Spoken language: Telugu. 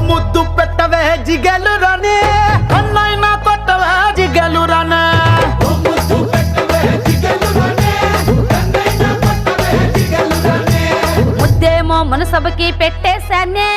ముద్దు పెట్టవే జిగలు రానే అన్నైనా కొట్టవే జిగలు రానే ముద్దేమో మనసభకి పెట్టేశానే